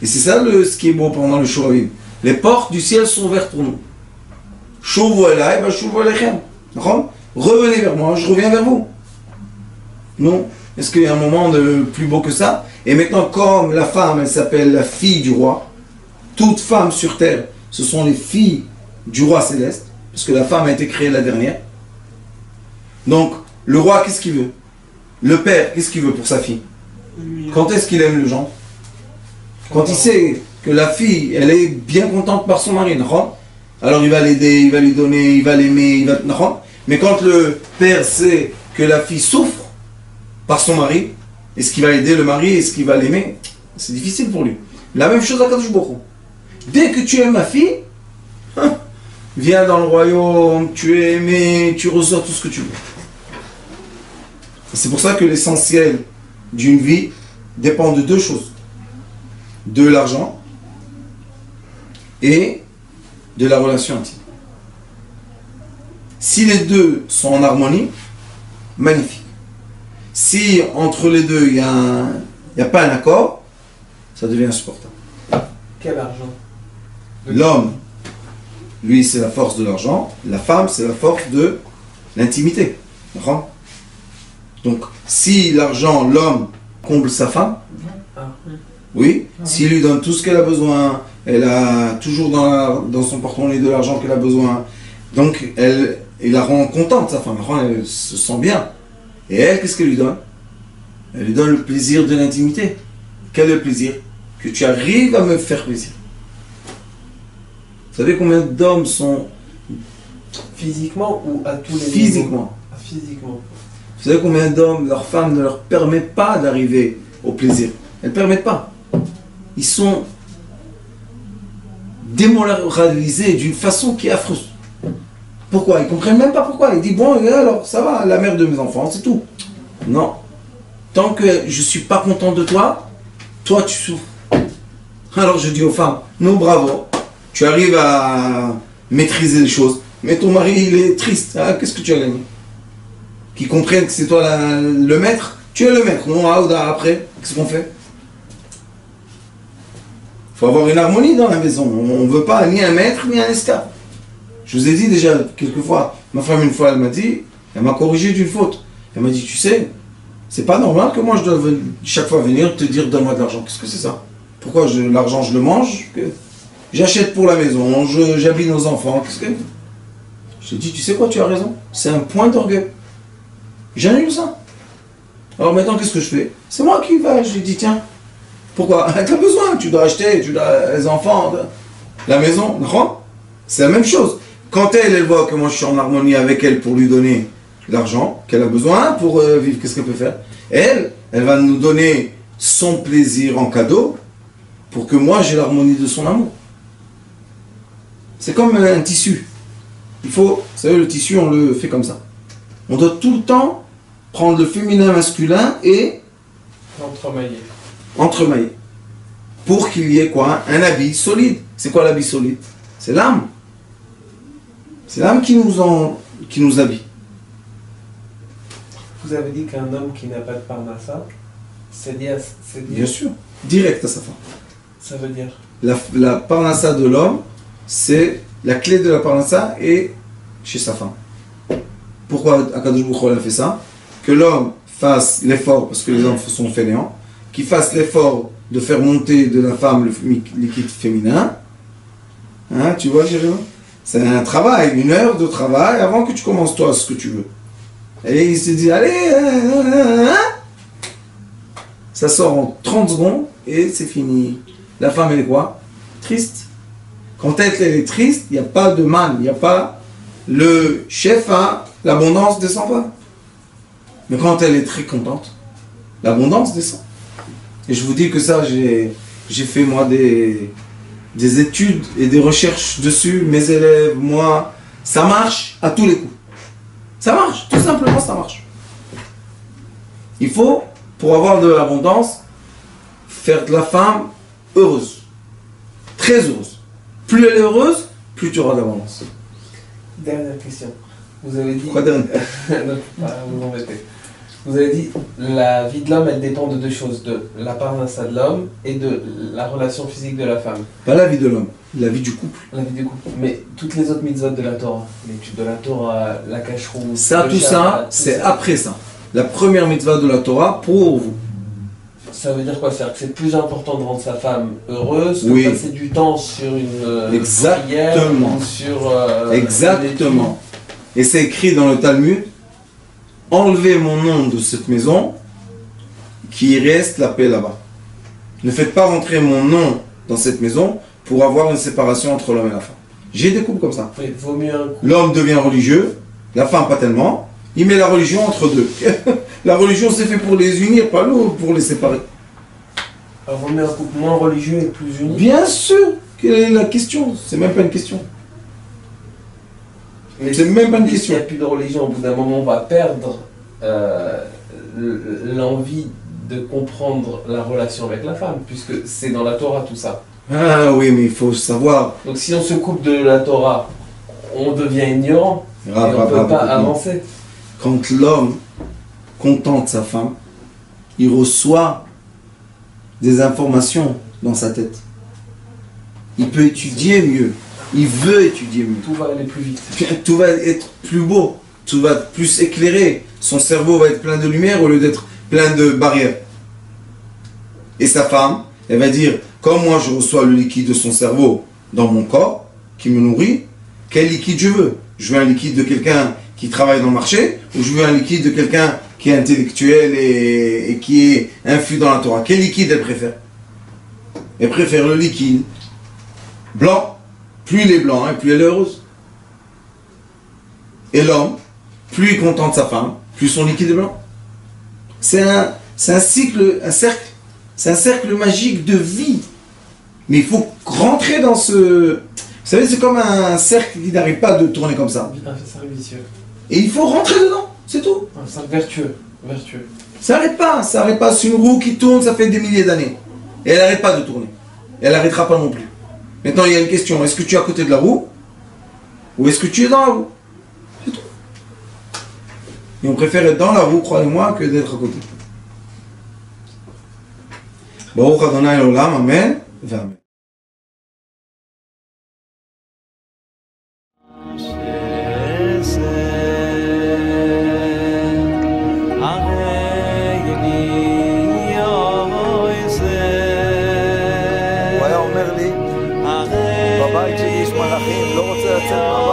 Et c'est ça ce qui est beau pendant le Shoravim. Les portes du ciel sont ouvertes pour nous. Shuvu elai, ben shuvu elechem. Revenez vers moi, je reviens vers vous. Non? Est-ce qu'il y a un moment de plus beau que ça? Et maintenant, comme la femme, elle s'appelle la fille du roi, toute femme sur terre, ce sont les filles du roi céleste, parce que la femme a été créée la dernière. Donc, le roi, qu'est-ce qu'il veut? Le père, qu'est-ce qu'il veut pour sa fille? Quand est-ce qu'il aime le gendre? Quand il sait que la fille, elle est bien contente par son mari, alors il va l'aider, il va lui donner, il va l'aimer, mais quand le père sait que la fille souffre par son mari. Est-ce qu'il va aider le mari? Est-ce qu'il va l'aimer? C'est difficile pour lui. La même chose à Kadosh Baruch Hu. Dès que tu aimes ma fille, viens dans le royaume, tu es aimé, tu reçois tout ce que tu veux. C'est pour ça que l'essentiel d'une vie dépend de deux choses. De l'argent et de la relation intime. Si les deux sont en harmonie, magnifique. Si entre les deux il n'y a pas un accord, ça devient insupportable. Quel argent? L'homme, lui, c'est la force de l'argent. La femme, c'est la force de l'intimité. D'accord? Donc, si l'argent, l'homme comble sa femme, oui, s'il lui donne tout ce qu'elle a besoin, elle a toujours dans son porte-monnaie de l'argent qu'elle a besoin, donc il la rend contente, sa femme, elle se sent bien. Et elle, qu'est-ce qu'elle lui donne? Elle lui donne le plaisir de l'intimité. Quel est le plaisir? Que tu arrives à me faire plaisir. Vous savez combien d'hommes sont... Physiquement ou à tous les Physiquement. niveaux? Physiquement. Vous savez combien d'hommes, leur femme ne leur permet pas d'arriver au plaisir? Elles ne permettent pas. Ils sont démoralisés d'une façon qui est affreuse. Pourquoi? Ils ne comprennent même pas pourquoi. Ils disent, bon, alors, ça va, la mère de mes enfants, c'est tout. Non. Tant que je ne suis pas content de toi, toi tu souffres. Alors je dis aux femmes, non, bravo, tu arrives à maîtriser les choses, mais ton mari, il est triste. Hein, qu'est-ce que tu as gagné? Qu'ils comprennent que c'est toi le maître, tu es le maître. Non, après, qu'est-ce qu'on fait? Il faut avoir une harmonie dans la maison. On ne veut pas ni un maître, ni un esclave. Je vous ai dit déjà quelques fois, ma femme une fois, elle m'a corrigé d'une faute. Elle m'a dit, tu sais, c'est pas normal que moi je dois chaque fois venir te dire donne-moi de l'argent. Qu'est-ce que c'est ça? Pourquoi l'argent je le mange? J'achète pour la maison, j'habille nos enfants. Qu'est-ce que... Je te dis, tu sais quoi, tu as raison. C'est un point d'orgueil. J'annule ça. Alors maintenant, qu'est-ce que je fais? C'est moi qui vais. Je lui dis, tiens, pourquoi? Tu as besoin, tu dois acheter, tu dois les enfants, la maison. Non? C'est la même chose. Quand elle voit que moi je suis en harmonie avec elle pour lui donner l'argent qu'elle a besoin pour vivre, qu'est-ce qu'elle peut faire? Elle va nous donner son plaisir en cadeau pour que moi j'ai l'harmonie de son amour. C'est comme un tissu. Il faut, vous savez, le tissu, on le fait comme ça. On doit tout le temps prendre le féminin masculin et entremailler. Pour qu'il y ait quoi? Un habit solide. C'est quoi l'habit solide? C'est l'âme. C'est l'âme qui nous habille. Vous avez dit qu'un homme qui n'a pas de parnassa, c'est dire... Bien sûr, direct à sa femme. Ça veut dire? La parnassa de l'homme, c'est la clé de la parnassa est chez sa femme. Pourquoi Akadosh Baruch Hu a fait ça? Que l'homme fasse l'effort, parce que les hommes sont fainéants, qu'il fasse l'effort de faire monter de la femme le liquide féminin. Hein, tu vois, Jérémy? C'est un travail, 1 heure de travail avant que tu commences toi ce que tu veux. Et il se dit, allez, ça sort en 30 secondes et c'est fini. La femme, elle est quoi? Triste. Quand elle est triste, il n'y a pas de manne, il n'y a pas le chef, l'abondance ne descend pas. Mais quand elle est très contente, l'abondance descend. Et je vous dis que ça, j'ai fait moi des études et des recherches dessus, mes élèves, moi, ça marche à tous les coups. Ça marche, tout simplement ça marche. Il faut, pour avoir de l'abondance, faire de la femme heureuse. Très heureuse. Plus elle est heureuse, plus tu auras d'abondance. Dernière question. Vous avez dit... Quoi dernière? Non, pas vous embêtez. Vous avez dit la vie de l'homme, elle dépend de 2 choses, de la parnassa de l'homme et de la relation physique de la femme. Pas la vie de l'homme, la vie du couple. La vie du couple. Mais toutes les autres mitzvot de la Torah, l'étude de la Torah, la cacheroute... Ça, tout ça, c'est après ça. La première mitzvah de la Torah pour vous. Ça veut dire quoi? C'est-à-dire que c'est plus important de rendre sa femme heureuse que Oui. de passer du temps sur une Exactement. prière ou sur... Exactement. Et c'est écrit dans le Talmud, enlevez mon nom de cette maison, qu'il reste la paix là-bas. Ne faites pas rentrer mon nom dans cette maison pour avoir une séparation entre l'homme et la femme. J'ai des couples comme ça. Oui, vaut mieux un couple. L'homme devient religieux, la femme pas tellement, Il met la religion entre deux. La religion c'est fait pour les unir, pas pour les séparer. Alors on met un couple moins religieux et plus uni. Bien sûr, quelle est la question? C'est même pas une question. C'est même pas une question. S'il n'y a plus de religion, au bout d'un moment, on va perdre l'envie de comprendre la relation avec la femme, puisque c'est dans la Torah tout ça. Ah oui, mais il faut savoir. Donc si on se coupe de la Torah, on devient ignorant et on ne peut pas avancer. Quand l'homme contente sa femme, il reçoit des informations dans sa tête. Il peut étudier mieux. Il veut étudier mieux. Tout va aller plus vite. Tout va être plus beau. Tout va être plus éclairé. Son cerveau va être plein de lumière au lieu d'être plein de barrières. Et sa femme, elle va dire, comme moi je reçois le liquide de son cerveau dans mon corps, qui me nourrit, quel liquide je veux? Je veux un liquide de quelqu'un qui travaille dans le marché, ou je veux un liquide de quelqu'un qui est intellectuel et qui est infus dans la Torah? Quel liquide elle préfère? Elle préfère le liquide blanc. Plus il est blanc, plus elle est heureuse. Et l'homme, plus il contente sa femme, plus son liquide est blanc. C'est un cycle, un cercle. C'est un cercle magique de vie. Mais il faut rentrer dans ce... Vous savez, c'est comme un cercle qui n'arrive pas de tourner comme ça. Un cercle vicieux. Et il faut rentrer dedans, c'est tout. Un cercle vertueux. Ça n'arrête pas, C'est une roue qui tourne, ça fait des milliers d'années. Et elle n'arrête pas de tourner. Et elle n'arrêtera pas non plus. Maintenant, il y a une question. Est-ce que tu es à côté de la roue? Ou est-ce que tu es dans la roue? C'est tout. Et on préfère être dans la roue, croyez-moi, que d'être à côté. Baruch Adonai Olam, Amen. Amen. בבית שלי יש מלאכים, לא רוצה לצאת